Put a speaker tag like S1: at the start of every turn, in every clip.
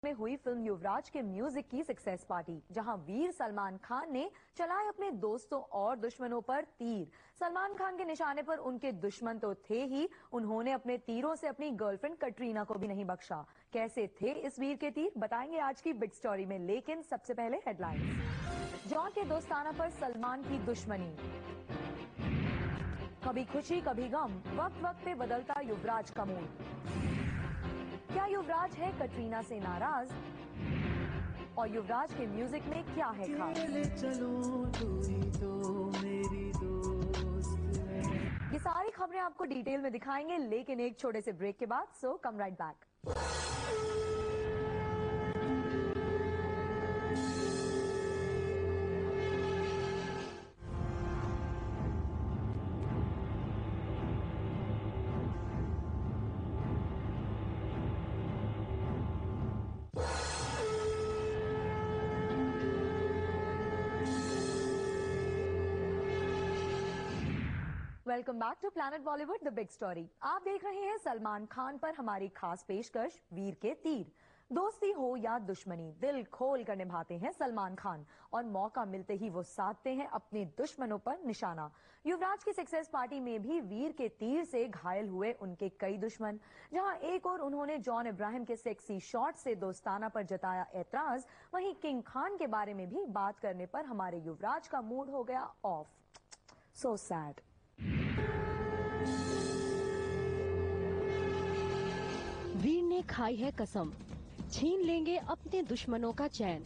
S1: में हुई फिल्म युवराज के म्यूजिक की सक्सेस पार्टी, जहां वीर सलमान खान ने चलाए अपने दोस्तों और दुश्मनों पर तीर। सलमान खान के निशाने पर उनके दुश्मन तो थे ही, उन्होंने अपने तीरों से अपनी गर्लफ्रेंड कटरीना को भी नहीं बख्शा। कैसे थे इस वीर के तीर, बताएंगे आज की बिग स्टोरी में, लेकिन सबसे पहले हेडलाइंस। जॉन के दोस्ताना पर सलमान की दुश्मनी, कभी खुशी कभी गम, वक्त वक्त पे बदलता युवराज का मूड। क्या युवराज है कटरीना से नाराज, और युवराज के म्यूजिक में क्या है खास? चलो तू ही तो मेरी दोस्त है। ये सारी खबरें आपको डिटेल में दिखाएंगे, लेकिन एक छोटे से ब्रेक के बाद, so come right back. Welcome back to planet Bollywood the big story. आप देख रहे हैं सलमान खान पर हमारी खास पेशकश वीर के तीर। दोस्ती हो या दुश्मनी, दिल खोल कर निभाते हैं सलमान खान, और मौका मिलते ही वो साधते हैं अपने दुश्मनों पर निशाना। युवराज की सक्सेस पार्टी में भी वीर के तीर से घायल हुए उनके कई दुश्मन। जहां एक और उन्होंने जॉन इब्राहिम के सेक्सी शॉट से दोस्ताना पर जताया एतराज, वहीं किंग खान के बारे में भी बात करने पर हमारे युवराज का मूड हो गया ऑफ। So sad.
S2: वीर ने खाई है कसम, छीन लेंगे अपने दुश्मनों का चैन।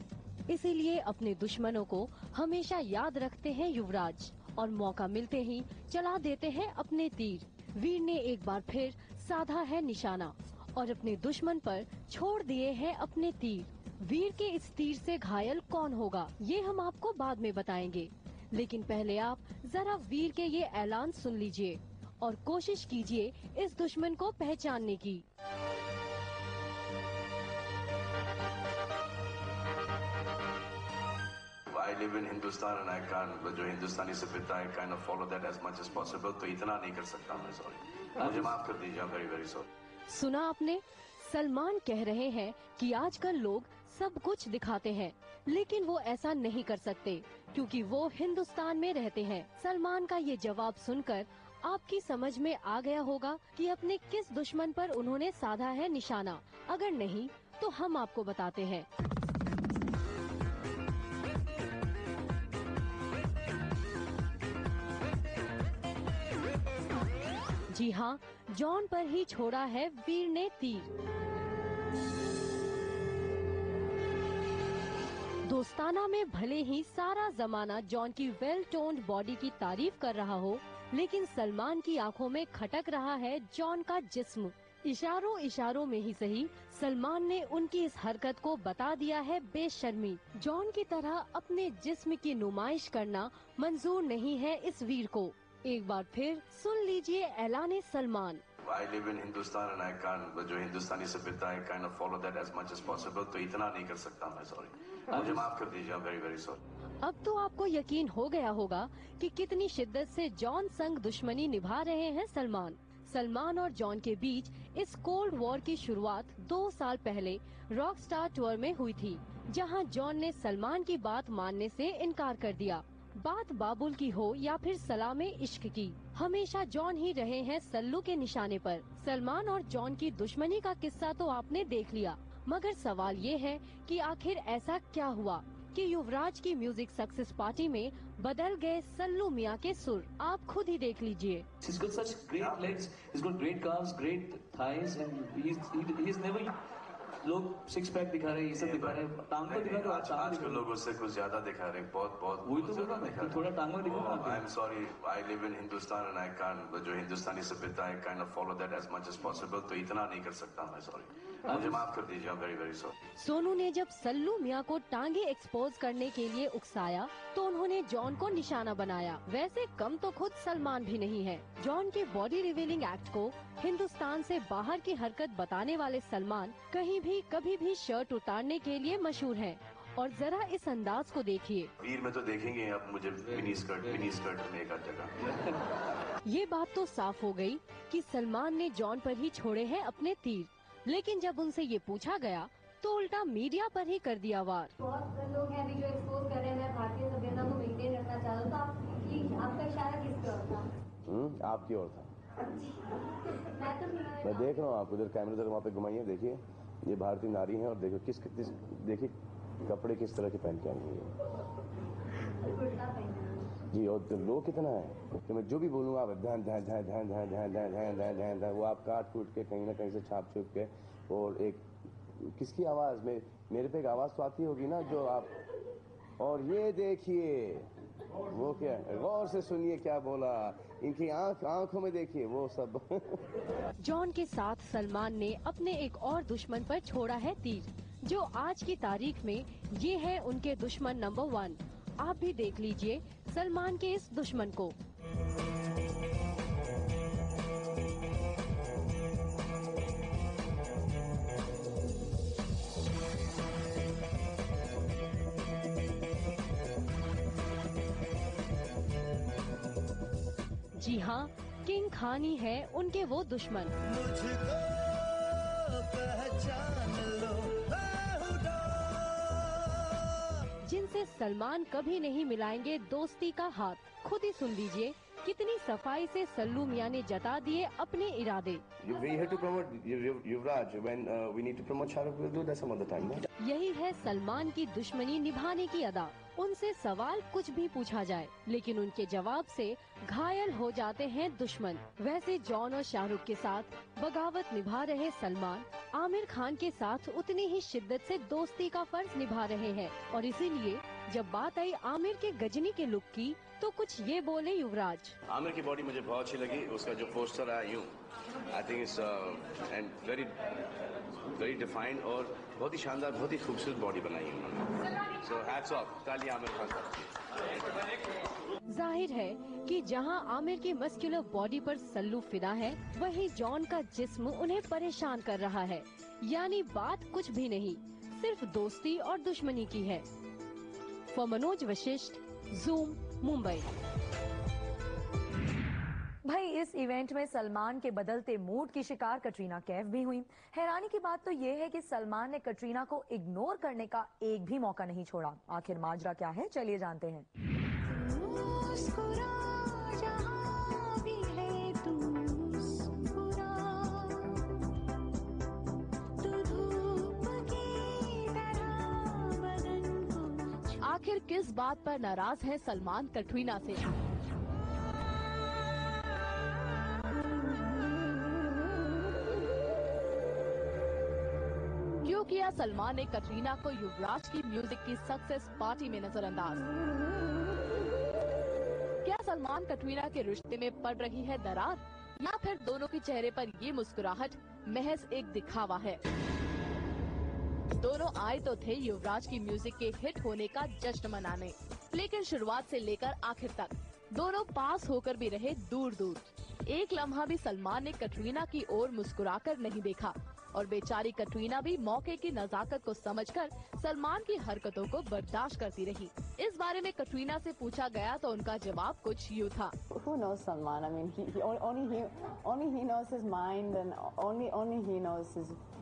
S2: इसीलिए अपने दुश्मनों को हमेशा याद रखते हैं युवराज, और मौका मिलते ही चला देते हैं अपने तीर। वीर ने एक बार फिर साधा है निशाना, और अपने दुश्मन पर छोड़ दिए हैं अपने तीर। वीर के इस तीर से घायल कौन होगा, ये हम आपको बाद में बताएंगे, लेकिन पहले आप जरा वीर के ये ऐलान सुन लीजिए और कोशिश कीजिए इस दुश्मन को पहचानने की।
S3: I live in Hindustan and I can't, जो हिंदुस्तानी सभ्यता है, kind of follow that as much as possible, तो इतना नहीं कर सकता मैं, सॉरी, मुझे माफ कर दीजिए, वेरी वेरी सॉरी।
S2: सुना आपने, सलमान कह रहे हैं कि आजकल लोग सब कुछ दिखाते हैं, लेकिन वो ऐसा नहीं कर सकते क्योंकि वो हिंदुस्तान में रहते हैं। सलमान का ये जवाब सुनकर आपकी समझ में आ गया होगा कि अपने किस दुश्मन पर उन्होंने साधा है निशाना। अगर नहीं तो हम आपको बताते हैं। जी हाँ, जॉन पर ही छोड़ा है वीर ने तीर। दोस्ताना में भले ही सारा जमाना जॉन की वेल टोन्ड बॉडी की तारीफ कर रहा हो, लेकिन सलमान की आंखों में खटक रहा है जॉन का जिस्म। इशारों इशारों में ही सही, सलमान ने उनकी इस हरकत को बता दिया है बेशर्मी। जॉन की तरह अपने जिस्म की नुमाइश करना मंजूर नहीं है इस वीर को। एक बार फिर सुन लीजिए ऐलान Salman.
S3: I live in Hindustan and I can't, जो हिंदुस्तानी सभ्यता है, kind of follow that as much as possible, तो इतना नहीं कर सकता मैं, सॉरी, मुझे माफ कर दीजिए, वेरी वेरी सॉरी।
S2: अब तो आपको यकीन हो गया होगा कि कितनी शिद्दत से जॉन संग दुश्मनी निभा रहे हैं सलमान। सलमान और जॉन के बीच इस कोल्ड वॉर की शुरुआत 2 साल पहले रॉक स्टार टूर में हुई थी, जहां जॉन ने सलमान की बात मानने से इनकार कर दिया। बात बाबुल की हो या फिर सलामे इश्क की, हमेशा जॉन ही रहे हैं सल्लू के निशाने पर। सलमान और जॉन की दुश्मनी का किस्सा तो आपने देख लिया, मगर सवाल ये है कि आखिर ऐसा क्या हुआ कि युवराज की म्यूजिक सक्सेस पार्टी में बदल गए सल्लू मियां के सुर। आप खुद ही देख लीजिए।
S4: He's got such great legs, he's got great calves, great thighs, and he's never, लोग सिक्स पैक दिखा रहे हैं, ये सब दिखा रहे हैं, टांग को दिखा रहे हैं।
S3: आजकल लोग उससे कुछ ज्यादा दिखा रहे हैं, बहुत
S4: वही तो बोल रहा हूं, थोड़ा टांग में दिखा।
S3: I am sorry, I live in Hindustan and I can't, जो हिंदुस्तानी सभ्यता है, kind of follow that as much as possible, तो इतना नहीं कर सकता मैं, सॉरी, मुझे माफ कर दीजिए, वेरी वेरी सॉरी।
S2: सोनू ने जब सल्लू मियां को टांगे एक्सपोज करने के लिए उकसाया, तो उन्होंने जॉन को निशाना बनाया। वैसे कम तो खुद सलमान भी नहीं है। जॉन के बॉडी रिवीलिंग एक्ट को हिंदुस्तान से बाहर की हरकत बताने वाले सलमान कहीं भी कभी भी शर्ट उतारने के लिए मशहूर हैं। और जरा इस अंदाज को देखिए।
S3: वीर में तो देखेंगे आप मुझे मिनी स्कर्ट में एक आध जगह।
S2: ये बात तो साफ हो गई कि सलमान ने जॉन पर ही छोड़े हैं अपने तीर, लेकिन जब उनसे ये पूछा गया तो उल्टा मीडिया पर ही कर दिया वार।
S5: बहुत लोग हैं अभी जो एक्सपोज कर रहे हैं, भारतीय सभ्यता को मेंटेन रखना चाहता हूं, तो आपका इशारा किसकी ओर था?
S6: आपकी ओर था।
S5: मैं
S6: देख रहा हूँ आप उधर कैमरे उधर वहाँ पे घुमाइए, देखिए ये भारतीय नारी है और देखो किस देखिए कपड़े किस तरह के पहन के आई हुई है जी। और लोग कितना है तो मैं जो भी बोलूँगा आप ध्यान ध्यान ध्यान ध्यान ध्यान ध्यान ध्यान ध्यान ध्यान ध्यान ध्यान वो आप काट कूट के कहीं ना कहीं से छाप छुप के और एक किसकी आवाज़ में मेरे पे एक आवाज़ तो आती होगी ना जो आप और ये देखिए वो क्या गौर से सुनिए क्या बोला, इनकी आंखों में देखिए वो सब।
S2: जॉन के साथ सलमान ने अपने एक और दुश्मन पर छोड़ा है तीर, जो आज की तारीख में ये है उनके दुश्मन नंबर 1। आप भी देख लीजिए सलमान के इस दुश्मन को। जी हाँ, किंग खान ही है उनके वो दुश्मन।
S7: मुझको पहचान लो
S2: जिनसे सलमान कभी नहीं मिलाएंगे दोस्ती का हाथ। खुद ही सुन लीजिए कितनी सफाई से सल्लू मियां ने जता दिए अपने इरादे।
S6: युवराज, when we need to promote Shahrukh, we'll do that some other time.
S2: यही है सलमान की दुश्मनी निभाने की अदा। उनसे सवाल कुछ भी पूछा जाए, लेकिन उनके जवाब से घायल हो जाते हैं दुश्मन। वैसे जॉन और शाहरुख के साथ बगावत निभा रहे सलमान आमिर खान के साथ उतनी ही शिद्दत से दोस्ती का फर्ज निभा रहे हैं। और इसीलिए जब बात आई आमिर के गजनी के लुक की, तो कुछ ये बोले युवराज।
S3: आमिर की बॉडी मुझे बहुत अच्छी लगी, उसका जो पोस्टर आया यूं, I think it's and very very defined और बहुत ही शानदार, बहुत ही खूबसूरत बॉडी बनाई है उन्होंने। सो हैट्स ऑफ, ताली आमिर खान साहब।
S2: जाहिर है कि जहां आमिर की मस्कुलर बॉडी पर सल्लू फिदा है, वहीं जॉन का जिस्म उन्हें परेशान कर रहा है। यानी बात कुछ भी नहीं, सिर्फ दोस्ती और दुश्मनी की है। For Manoj Vashishtha, zoom, Mumbai.
S1: भाई इस इवेंट में सलमान के बदलते मूड की शिकार कटरीना कैफ भी हुई। हैरानी की बात तो ये है कि सलमान ने कटरीना को इग्नोर करने का एक भी मौका नहीं छोड़ा। आखिर माजरा क्या है, चलिए जानते हैं।
S2: आखिर किस बात पर नाराज है सलमान कटरीना से? क्यों किया सलमान ने कटरीना को युवराज की म्यूजिक की सक्सेस पार्टी में नजरअंदाज? क्या सलमान कटरीना के रिश्ते में पड़ रही है दरार, या फिर दोनों के चेहरे पर ये मुस्कुराहट महज एक दिखावा है? दोनों आए तो थे युवराज की म्यूजिक के हिट होने का जश्न मनाने, लेकिन शुरुआत से लेकर आखिर तक दोनों पास होकर भी रहे दूर दूर। एक लम्हा भी सलमान ने कटरीना की ओर मुस्कुराकर नहीं देखा और बेचारी कटरीना भी मौके की नजाकत को समझकर सलमान की हरकतों को बर्दाश्त करती रही। इस बारे में कटरीना से पूछा गया तो उनका जवाब कुछ यूँ था।
S8: Who knows Salman? I mean, only he knows his mind, and only he knows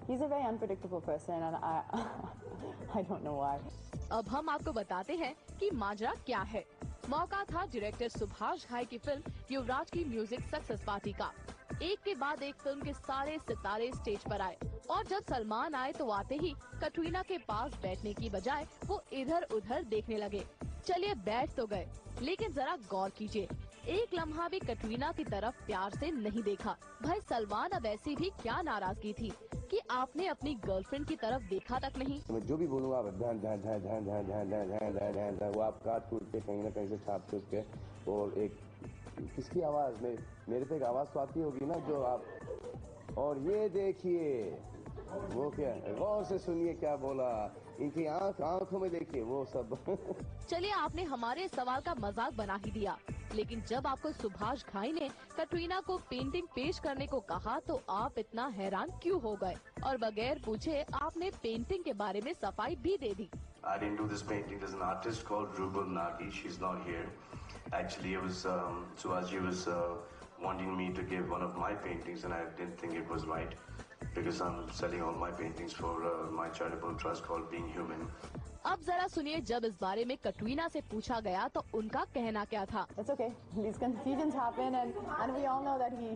S8: he's a very unpredictable person, and I don't know why.
S2: अब हम आपको बताते हैं कि माजरा क्या है। मौका था डायरेक्टर सुभाष घाई की फिल्म युवराज की म्यूजिक सक्सेस पार्टी का। एक के बाद एक फिल्म के सारे सितारे स्टेज पर आए और जब सलमान आए तो आते ही कटरीना के पास बैठने की बजाय वो इधर उधर देखने लगे। चलिए बैठ तो गए, लेकिन जरा गौर कीजिए, एक लम्हा भी कटरीना की तरफ प्यार से नहीं देखा। भाई सलमान, अब ऐसी भी क्या नाराजगी थी कि आपने अपनी गर्लफ्रेंड की तरफ देखा तक नहीं?
S6: मैं जो भी बोलूँगा आप ध्यान ध्यान ध्यान ध्यान ध्यान ध्यान ध्यान ध्यान ध्यान ध्यान ध्यान वो आप काट कूट के कहीं ना कहीं से छाप छुप के और एक किसकी आवाज़ में मेरे पे एक आवाज़ तो आती होगी ना जो आप और ये देखिए वो क्या गौर से सुनिए क्या बोला, इनकी आंखों में देखिए वो सब।
S2: चलिए आपने हमारे सवाल का मजाक बना ही दिया, लेकिन जब आपको सुभाष घाई ने कटरीना को पेंटिंग पेश करने को कहा तो आप इतना हैरान क्यों हो गए और बगैर पूछे आपने पेंटिंग के बारे में सफाई भी दे दी?
S3: I didn't do this painting. There's an artist called Rubal Nagi. She's not here. Actually, it was Suhaji was wanting me to give one of my paintings, and I didn't think it was right. because I'm selling all my paintings for my charitable trust called Being Human.
S7: अब जरा सुनिए जब इस बारे में कटरीना से पूछा गया तो उनका कहना क्या था।
S8: It's okay. These confusions happen, and we all know that he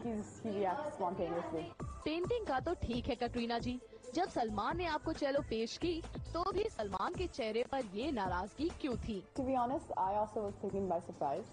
S8: reacts spontaneously.
S7: Painting का तो ठीक है कटरीना जी, जब सलमान ने आपको चेलो पेश की तो भी सलमान के चेहरे पर ये नाराजगी क्यों थी?
S8: To be honest, I also was taken by surprise.